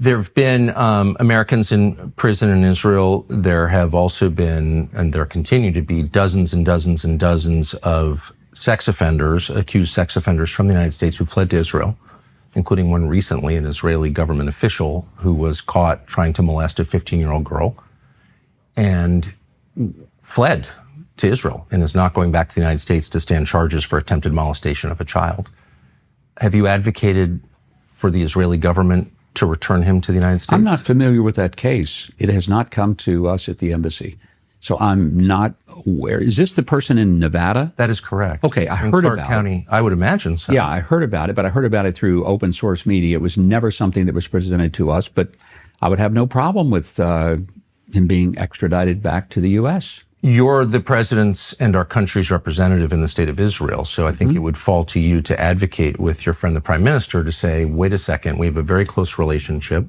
There have been Americans in prison in Israel. There have also been, and there continue to be, dozens and dozens and dozens of sex offenders, accused sex offenders from the United States who fled to Israel, including one recently, an Israeli government official who was caught trying to molest a 15-year-old girl and fled to Israel and is not going back to the United States to stand charges for attempted molestation of a child. Have you advocated for the Israeli government to return him to the United States? I'm not familiar with that case. It has not come to us at the embassy. So I'm not aware. Is this the person in Nevada? That is correct. Okay, I heard Clark about County, it. I would imagine so. Yeah, I heard about it, but I heard about it through open source media. It was never something that was presented to us, but I would have no problem with him being extradited back to the U.S. You're the president's and our country's representative in the state of Israel, so I think it would fall to you to advocate with your friend, the prime minister, to say, wait a second, we have a very close relationship.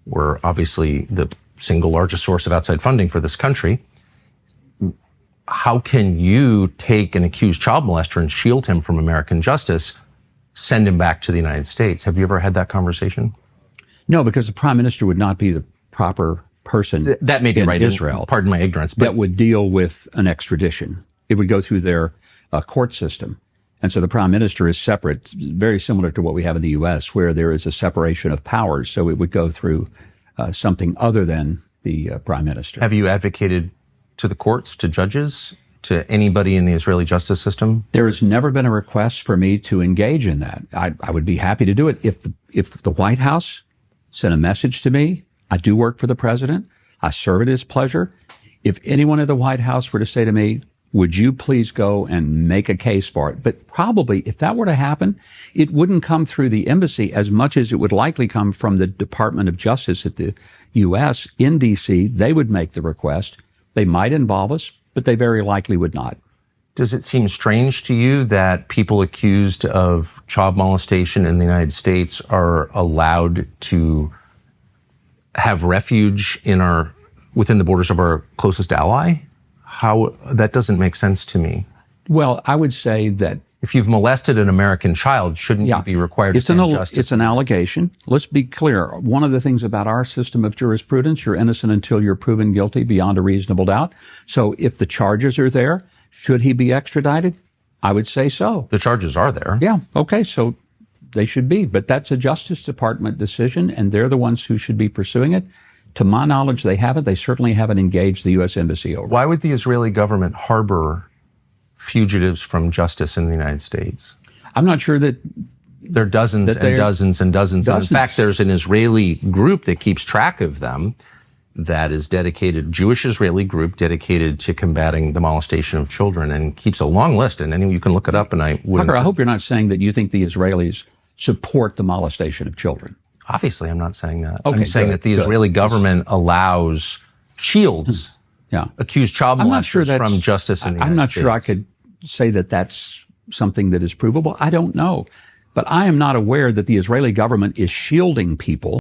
We're obviously the single largest source of outside funding for this country. How can you take an accused child molester and shield him from American justice, send him back to the United States? Have you ever had that conversation? No, because the prime minister would not be the proper person that may be in right, Israel. Pardon my ignorance. But that would deal with an extradition. It would go through their court system. And so the prime minister is separate, very similar to what we have in the U.S., where there is a separation of powers. So it would go through something other than the prime minister. Have you advocated to the courts, to judges, to anybody in the Israeli justice system? There has never been a request for me to engage in that. I would be happy to do it. If the White House sent a message to me, I do work for the president. I serve at his pleasure. If anyone at the White House were to say to me, would you please go and make a case for it? But probably if that were to happen, it wouldn't come through the embassy as much as it would likely come from the Department of Justice at the U.S. in D.C. They would make the request. They might involve us, but they very likely would not. Does it seem strange to you that people accused of child molestation in the United States are allowed to have refuge within the borders of our closest ally? That doesn't make sense to me. Well, I would say that if you've molested an American child, shouldn't you be required to stand justice? It's an allegation. Let's be clear. One of the things about our system of jurisprudence, you're innocent until you're proven guilty beyond a reasonable doubt. So if the charges are there, should he be extradited? I would say so. The charges are there. Yeah. Okay. So they should be, but that's a Justice Department decision, and they're the ones who should be pursuing it. To my knowledge, they haven't. They certainly haven't engaged the U.S. Embassy over. Why would the Israeli government harbor fugitives from justice in the United States? I'm not sure that there are dozens and dozens and dozens. In fact, there's an Israeli group that keeps track of them that is dedicated, Jewish Israeli group dedicated to combating the molestation of children, and keeps a long list. And you can look it up. And Tucker, I hope you're not saying that you think the Israelis support the molestation of children. Obviously, I'm not saying that. Okay, I'm saying that the Israeli government shields accused child molesters from justice in the United States. I'm not sure I could say that that's something that is provable. I don't know. But I am not aware that the Israeli government is shielding people